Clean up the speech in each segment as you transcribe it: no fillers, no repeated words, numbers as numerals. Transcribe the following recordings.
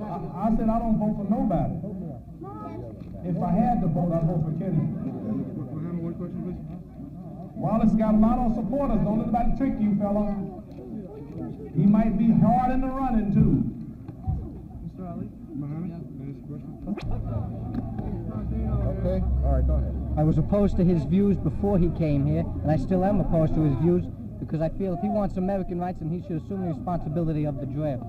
I said I don't vote for nobody. If I had to vote, I'd vote for Kennedy. One question, please. Wallace got a lot of supporters. Don't let anybody trick you, fella. He might be hard in the running, too. Mr. Ali? Muhammad, next question. Okay, all right, go ahead. I was opposed to his views before he came here, and I still am opposed to his views because I feel if he wants American rights, then he should assume the responsibility of the draft.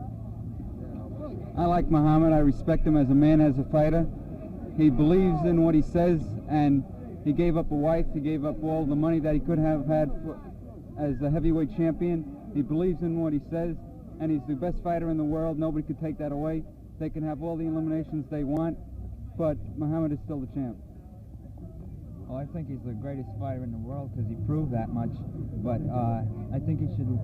I like Muhammad. I respect him as a man, as a fighter. He believes in what he says, and he gave up a wife. He gave up all the money that he could have had as a heavyweight champion. He believes in what he says, and he's the best fighter in the world. Nobody could take that away. They can have all the eliminations they want, but Muhammad is still the champ. Well, I think he's the greatest fighter in the world because he proved that much, but I think he should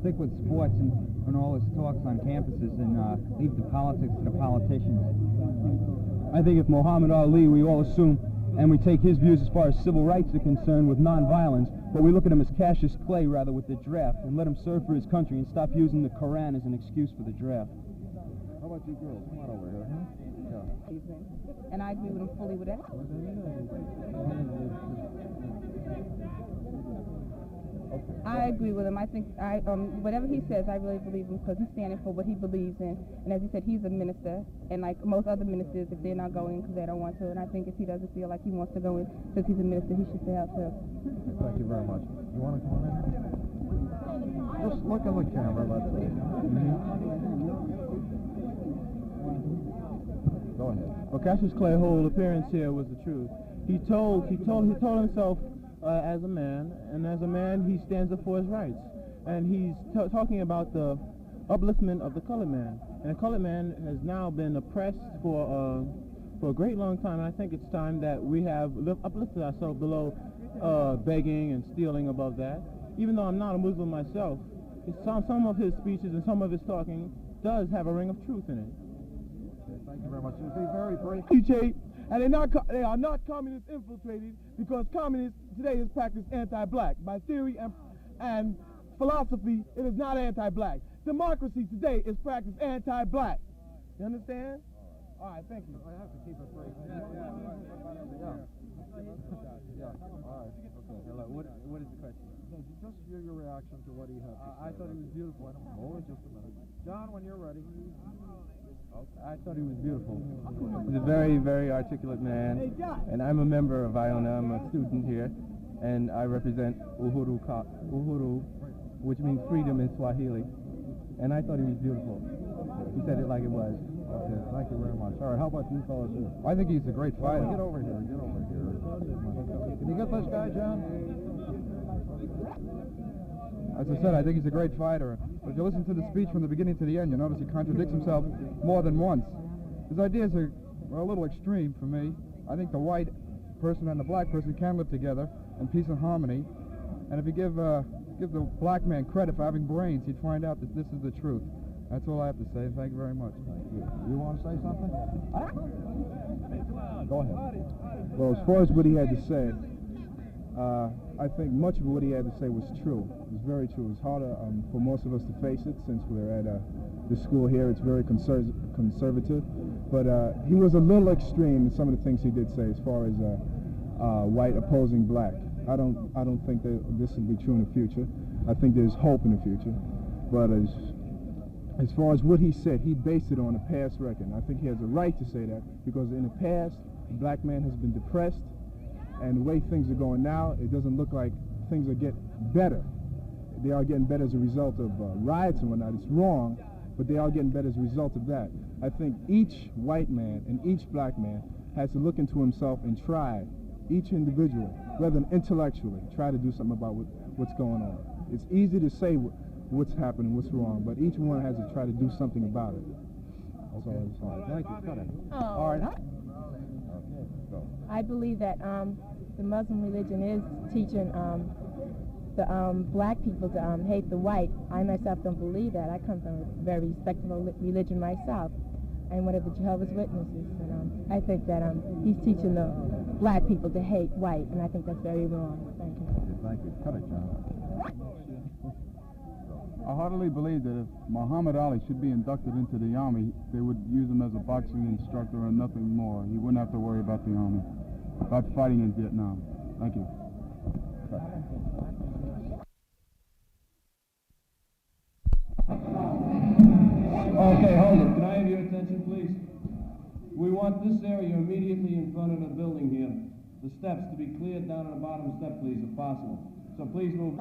stick with sports and all his talks on campuses and leave the politics to the politicians. I think if Muhammad Ali, we all assume, and we take his views as far as civil rights are concerned with nonviolence, but we look at him as Cassius Clay rather with the draft and let him serve for his country and stop using the Quran as an excuse for the draft. How about you girls? Come on over here, huh? Yeah. And I agree with him fully with that. I agree with him. I think whatever he says, I really believe him because he's standing for what he believes in. And as he said, he's a minister. And like most other ministers, if they're not going because they don't want to. And I think if he doesn't feel like he wants to go in, since he's a minister, he should stay out too. Thank you very much. You want to come on in? Just look at the camera, let's see. Go ahead. Well, Cassius Clay's whole appearance here was the truth. He told himself as a man, and as a man he stands up for his rights. And he's talking about the upliftment of the colored man. And the colored man has now been oppressed for a great long time. And I think it's time that we have uplifted ourselves below begging and stealing above that. Even though I'm not a Muslim myself, some of his speeches and some of his talking does have a ring of truth in it. Thank you very much. It'll be very brief. And they are not communist infiltrated because communists today is practiced anti-black. By theory and philosophy, it is not anti-black. Democracy today is practiced anti-black. You understand? All right, thank you. I have to keep it brief. Yeah. All right. Okay. Hello. What is the question? Just your reaction to what he had to say. I thought he was beautiful. Hold on just a minute. John, when you're ready. I thought he was beautiful. He's a very, very articulate man, and I'm a member of Iona. I'm a student here, and I represent Uhuru, which means freedom in Swahili, and I thought he was beautiful. He said it like it was. Okay, thank you very much. All right, how about you fellas here? I think he's a great fighter. Get over here, get over here. Can you get this guy, John? As I said, I think he's a great fighter. But if you listen to the speech from the beginning to the end, you notice he contradicts himself more than once. His ideas are a little extreme for me. I think the white person and the black person can live together in peace and harmony. And if you give the black man credit for having brains, he'd find out that this is the truth. That's all I have to say. Thank you very much. Thank you. You want to say something? Go ahead. Well, as far as what he had to say, I think much of what he had to say was true. It was very true. It's harder for most of us to face it since we're at the school here. It's very conservative. But he was a little extreme in some of the things he did say as far as white opposing black. I don't think that this will be true in the future. I think there's hope in the future. But as far as what he said, he based it on a past record. I think he has a right to say that because in the past, the black man has been depressed. And the way things are going now, it doesn't look like things are getting better. They are getting better as a result of riots and whatnot. It's wrong, but they are getting better as a result of that. I think each white man and each black man has to look into himself and try, each individual, rather than intellectually, try to do something about what's going on. It's easy to say what's happening, what's wrong, but each one has to try to do something about it. That's all I'm saying. Thank you. Cut it. Oh. All right. Go. I believe that the Muslim religion is teaching the black people to hate the white. I myself don't believe that. I come from a very respectable religion myself. I'm one of the Jehovah's Witnesses, and I think that he's teaching the black people to hate white, and I think that's very wrong. Thank you. Thank you. Cut it, John. I heartily believe that if Muhammad Ali should be inducted into the Army, they would use him as a boxing instructor and nothing more. He wouldn't have to worry about the Army, about fighting in Vietnam. Thank you. Okay, hold it. Can I have your attention, please? We want this area immediately in front of the building here, the steps to be cleared down on the bottom step, please, if possible. So please move.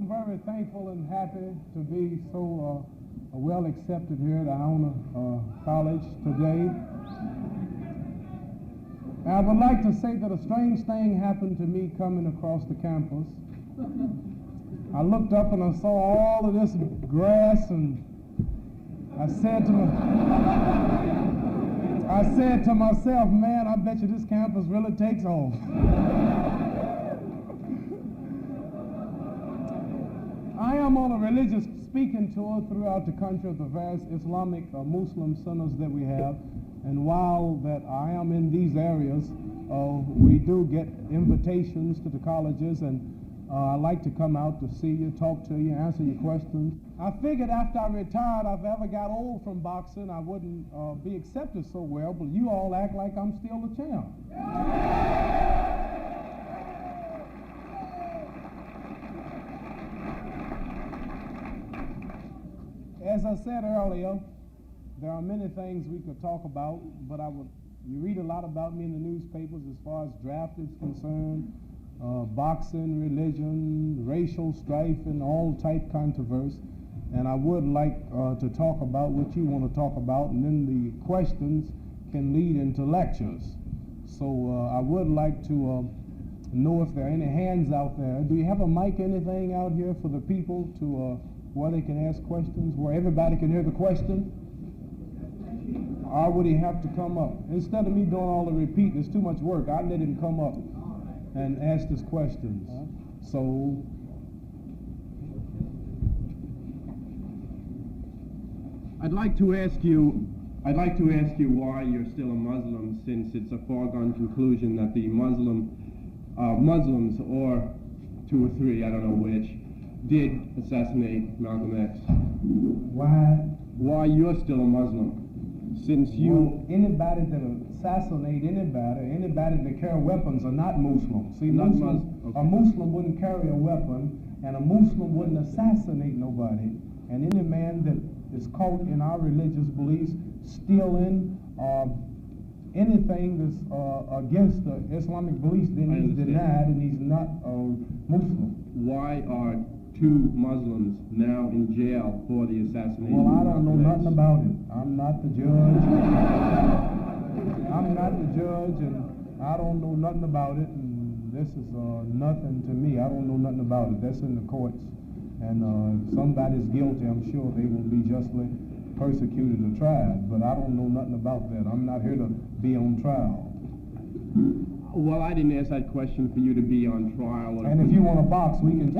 I'm very thankful and happy to be so well accepted here at Iona College today. I would like to say that a strange thing happened to me coming across the campus. I looked up and I saw all of this grass, and I said to myself, man, I bet you this campus really takes off. I am on a religious speaking tour throughout the country of the various Islamic or Muslim centers that we have, and while that I am in these areas, we do get invitations to the colleges, and I like to come out to see you, talk to you, answer your questions. I figured after I retired, if I ever got old from boxing, I wouldn't be accepted so well, but you all act like I'm still the champ. As I said earlier, there are many things we could talk about, but you read a lot about me in the newspapers as far as draft is concerned, boxing, religion, racial strife, and all type controversy. And I would like to talk about what you want to talk about, and then the questions can lead into lectures. So I would like to know if there are any hands out there. Do you have a mic, anything out here for the people to where they can ask questions, where everybody can hear the question? Or would he have to come up? Instead of me doing all the repeating, it's too much work. I'd let him come up and ask his questions. So I'd like to ask you why you're still a Muslim, since it's a foregone conclusion that the Muslims, or two or three, I don't know which, did assassinate Malcolm X. Why you're still a Muslim, since you... Anybody that assassinate anybody that carry weapons are not Muslims. See, Not Muslims, Muslim, okay. A Muslim wouldn't carry a weapon, and a Muslim wouldn't assassinate nobody. And any man that is caught in our religious beliefs stealing anything that's against the Islamic beliefs, then he's denied, and he's not a Muslim. Why are two Muslims now in jail for the assassination? Well, I don't know of nothing Malcolm X? about it. I'm not the judge. I'm not the judge, and I don't know nothing about it, and this is nothing to me. I don't know nothing about it. That's in the courts, and if somebody's guilty, I'm sure they will be justly persecuted or tried, but I don't know nothing about that. I'm not here to be on trial. Well, I didn't ask that question for you to be on trial. And if you want to box, we can...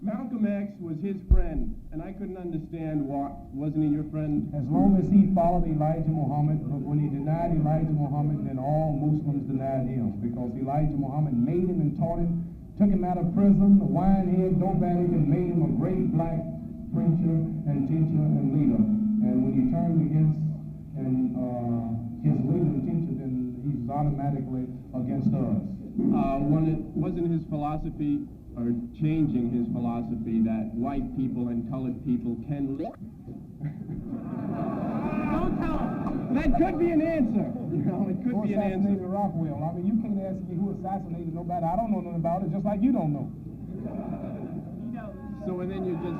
Malcolm X was his friend, and I couldn't understand why. Wasn't he your friend? As long as he followed Elijah Muhammad, but when he denied Elijah Muhammad, then all Muslims denied him, because Elijah Muhammad made him and taught him, took him out of prison, the winehead, dope-addict, and made him a great black preacher and teacher and leader. And when he turned against his leader and teacher, then he's automatically against us. Wasn't his philosophy, or changing his philosophy, that white people and colored people can live? Don't tell him. That could be an answer. You know, it could be an answer. Who assassinated Rockwell? I mean, you can't ask me who assassinated nobody. I don't know nothing about it, just like you don't know. So, and then you just...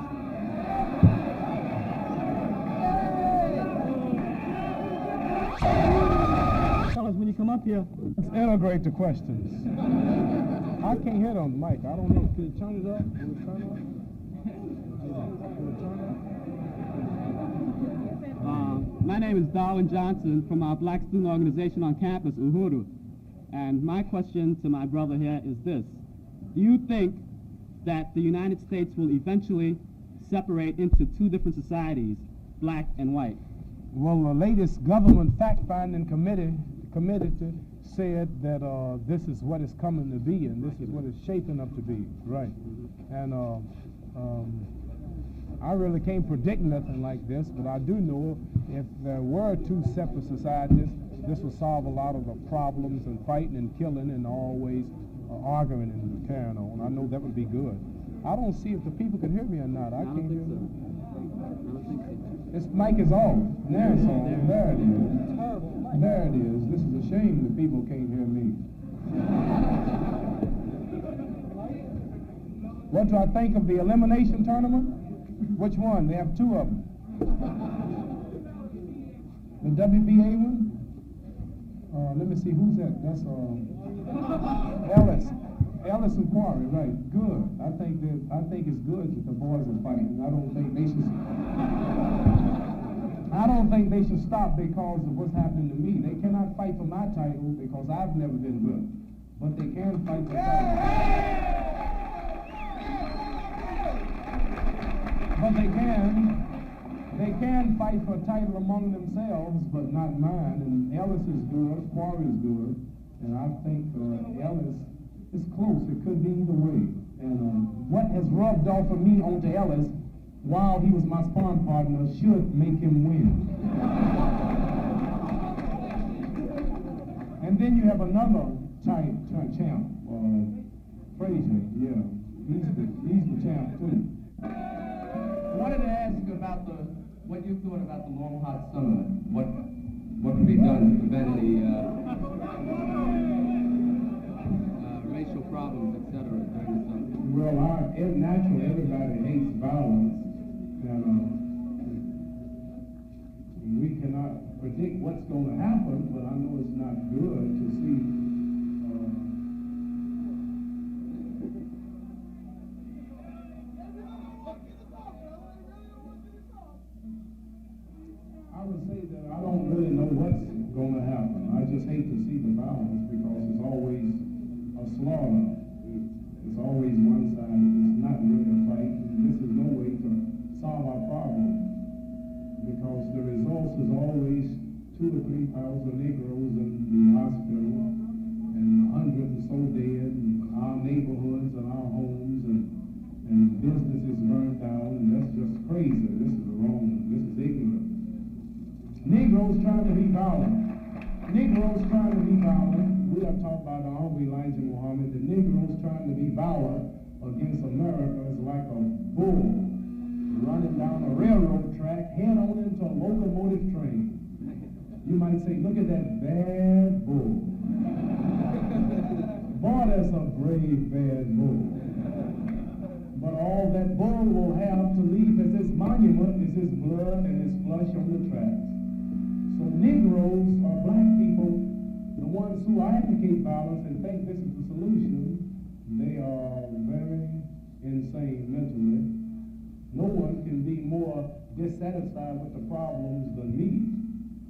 Tell us when you come up here. Let's integrate the questions. I can't hear it on the mic. I don't know. Can you turn it up? Can you turn it up? My name is Darwin Johnson from our Black Student Organization on campus, Uhuru. And my question to my brother here is this. Do you think that the United States will eventually separate into two different societies, black and white? Well, the latest government fact-finding committee said that this is what it's coming to be, and this is what it's shaping up to be, right? And I really can't predict nothing like this, but I do know if there were two separate societies, this would solve a lot of the problems and fighting and killing and always arguing and carrying on. I know that would be good. I don't see if the people can hear me or not. I can't hear them. This mic is off. Now it's on. There it is. There it is. This is a shame that people can't hear me. What do I think of the elimination tournament? Which one? They have two of them. The WBA one? Let me see, who's that? That's Ellis and Quarry, right? Good. I think it's good that the boys are fighting. I don't think they should stop because of what's happening to me. They cannot fight for my title because I've never been good. But they can fight for title. But they can fight for a title among themselves, but not mine. And Ellis is good, Quarry is good, and I think Ellis is close. It could be either way. And what has rubbed off of me onto Ellis while he was my sparring partner should make him win. And then you have another champ, Frazier. Yeah, he's the champ too. I wanted to ask you about what you thought about the long hot summer. What can be done to prevent any racial problems, etc. during the summer? Well, it's natural. Everybody hates violence, and we cannot predict what's going to happen. But I know it's not good to see. I would say that I don't really know what's going to happen. I just hate to see the violence because it's always a slaughter. It's always one side. It's not really a fight. This is no way to solve our problem because the result is always 2,000 or 3,000 Negroes in the hospital and 100 or so dead in our neighborhoods and our homes and businesses burned down, and that's just crazy. This is wrong. This is ignorant. Negroes trying to be violent. Negroes trying to be violent. We are taught by the Honorable Elijah Muhammad that Negroes trying to be violent against America is like a bull running down a railroad track head on into a locomotive train. You might say, look at that bad bull. Boy, that's a brave bad bull. But all that bull will have to leave as his monument is his blood and his flesh on the tracks. So Negroes or black people, the ones who advocate violence and think this is the solution, they are very insane mentally. No one can be more dissatisfied with the problems than me.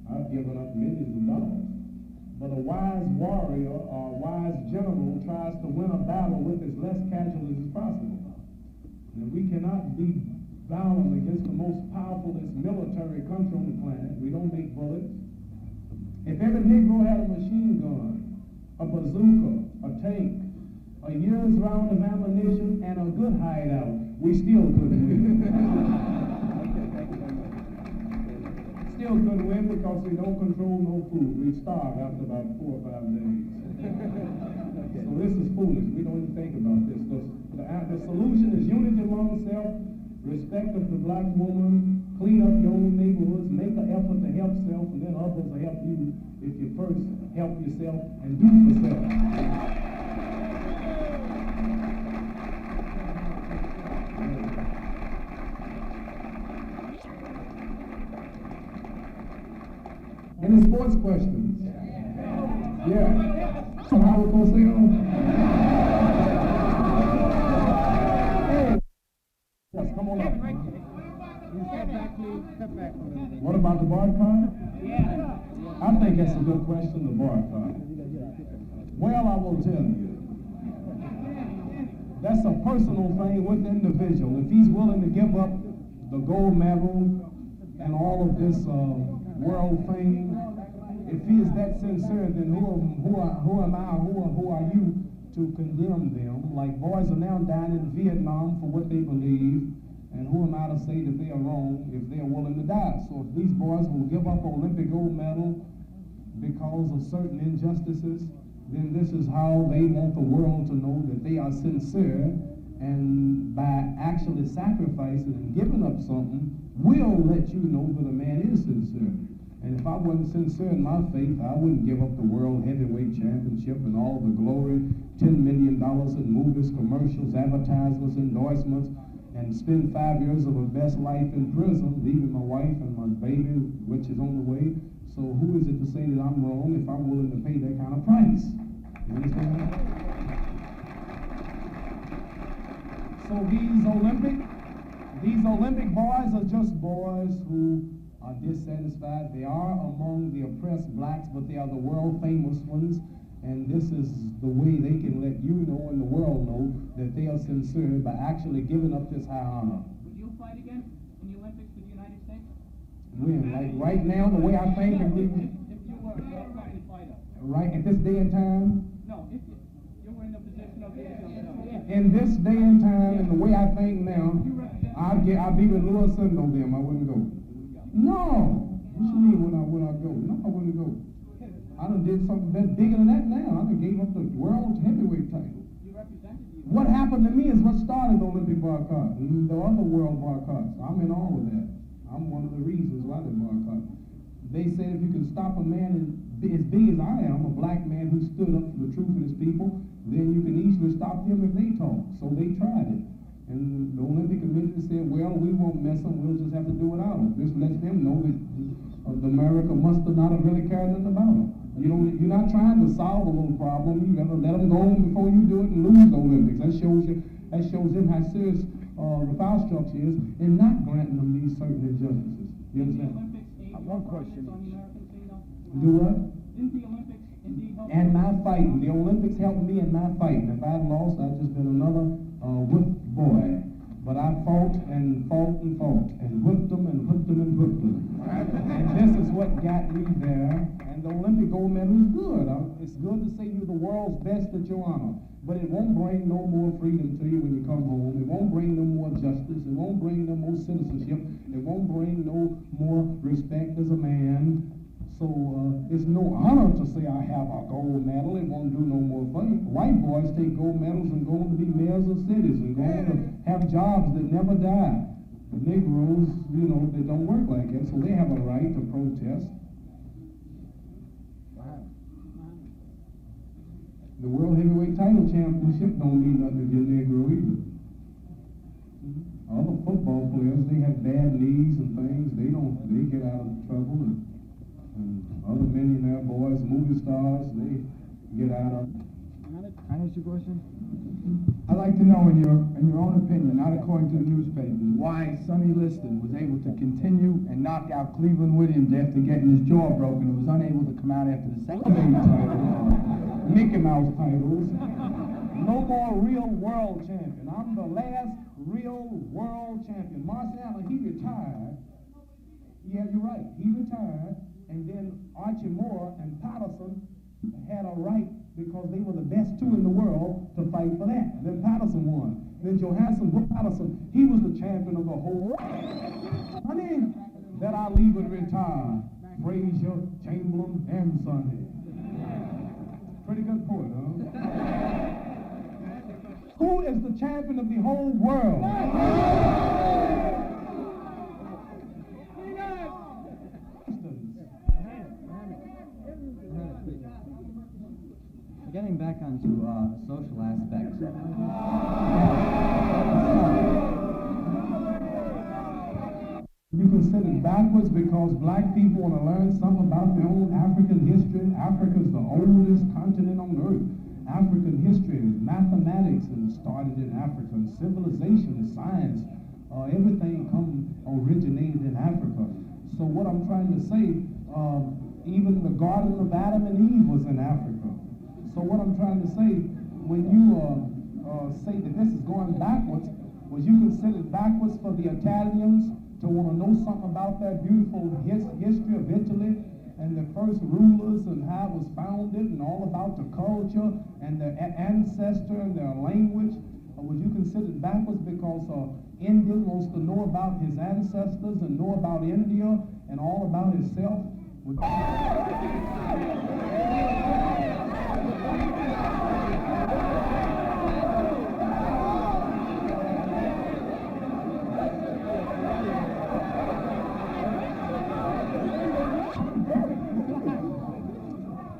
I've given up millions of dollars. But a wise warrior or a wise general tries to win a battle with as less casualties as possible. And we cannot be violent against the most powerfulest military country on the planet. We don't make bullets. If every Negro had a machine gun, a bazooka, a tank, a year's round of ammunition, and a good hideout, we still couldn't win. Still couldn't win because we don't control no food. We starve after about 4 or 5 days. So this is foolish. We don't even think about this. The solution is unity among self, respect of the black woman, clean up your own neighborhoods, make an effort to help self, and then others will help you if you first help yourself and do for self. Any sports questions? Yeah. So how we gonna say Yes, come on up. Step back. What about the boycott? Yeah. I think that's a good question, the boycott. Well, I will tell you. That's a personal thing with the individual. If he's willing to give up the gold medal and all of this world fame, if he is that sincere, then who am I, who are you to condemn them? Like boys are now dying in Vietnam for what they believe, and who am I to say that they are wrong if they are willing to die? So if these boys will give up an Olympic gold medal because of certain injustices, then this is how they want the world to know that they are sincere, and by actually sacrificing and giving up something, will let you know that a man is sincere. And if I wasn't sincere in my faith, I wouldn't give up the World Heavyweight Championship and all the glory, $10 million in movies, commercials, advertisements, endorsements, and spend 5 years of a best life in prison, leaving my wife and my baby, which is on the way. So who is it to say that I'm wrong if I'm willing to pay that kind of price? You understand? So these Olympic boys are just boys who are dissatisfied. They are among the oppressed blacks, but they are the world famous ones. And this is the way they can let you know and the world know that they are sincere by actually giving up this high honor. Would you fight again in the Olympics for the United States? When? Like right now, the way I think, If you were a professional fighter. Right at this day and time? No, if you were in a position of in this day and time, and the way I think now, I'd be with Louis and them. I wouldn't go. No. What you mean would I go? No, I wouldn't go. I done did something that's bigger than that now. I done gave up the world heavyweight title. What happened to me is what started the Olympic boycott and the other world boycotts. I'm in all of that. I'm one of the reasons why they boycott. They said if you can stop a man as big as I am, a black man who stood up for the truth of his people, then you can easily stop them if they talk. So they tried it. And the Olympic Committee said, well, we won't mess them, we'll just have to do without them. This lets them know that America must have not have really cared nothing about them. You know, you're not trying to solve a little problem. You gotta let them go before you do it and lose the Olympics. That shows them how serious the power structure is in not granting them these certain injustices. You understand? One question. Do what? Didn't the Olympics indeed help? And my fighting. The Olympics helped me in my fighting. If I had lost, I'd just been another whipped boy. But I fought and fought and fought and whipped them and whipped them and whipped them. And this is what got me there. And the Olympic gold medal is good. It's good to say you're the world's best at your honor. But it won't bring no more freedom to you when you come home. It won't bring no more justice. It won't bring no more citizenship. It won't bring no more respect as a man. So it's no honor to say I have a gold medal. It won't do no more for you. White boys take gold medals and go on to be mayors of cities and go on to have jobs that never die. The Negroes, you know, they don't work like that, so they have a right to protest. The World Heavyweight Title Championship don't mean nothing if you're Negro either. Other football players, they have bad knees and things. They get out of trouble. And other millionaire boys, movie stars, they get out of. Can I ask you a question? I'd like to know, in your own opinion, not according to the newspapers, why Sonny Liston was able to continue and knock out Cleveland Williams after getting his jaw broken and was unable to come out after the second title. Mickey Mouse titles. No more real world champion. I'm the last real world champion. Marciano, he retired. Yeah, you're right. He retired. And then Archie Moore and Patterson had a right, because they were the best two in the world, to fight for that. And then Patterson won. Then Johansson Patterson, he was the champion of the whole. Honey, that Ali would retire. Frazier, Chamberlain, and Sonny. Pretty good point, huh? Who is the champion of the whole world? Getting back onto social aspects. You consider it backwards because black people want to learn something about their own African history. Africa is the oldest continent on earth. African history is mathematics, and started in Africa. And civilization, science, everything originated in Africa. So what I'm trying to say, even the Garden of Adam and Eve was in Africa. So what I'm trying to say, when you say that this is going backwards, was you consider it backwards for the Italians to want to know something about that beautiful history of Italy and the first rulers and how it was founded and all about the culture and the ancestor and their language? Or was you considered backwards because Indian wants to know about his ancestors and know about India and all about himself?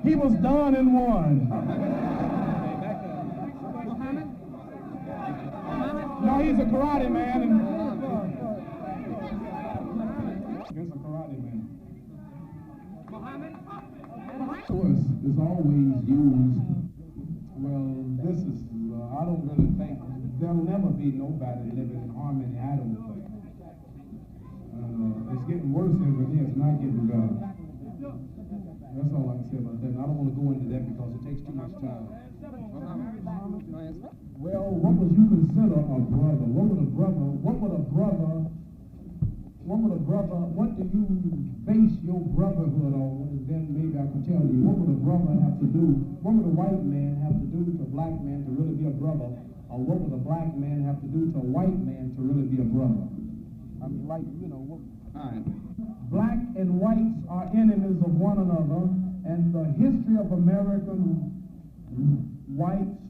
He was done and won. No, he's a karate man. He's a karate man. Is always used. Well, this is, I don't really think, there'll never be nobody living in harmony, I don't think. It's getting worse every day, it's not getting better. That's all I can say about that. And I don't want to go into that because it takes too much time. Well, what would you consider a brother? What do you base your brotherhood on? And then maybe I can tell you, what would a brother have to do? What would a white man have to do to a black man to really be a brother? Or what would a black man have to do to a white man to really be a brother? I mean, like, you know, all right. Black and whites are enemies of one another, and the history of American whites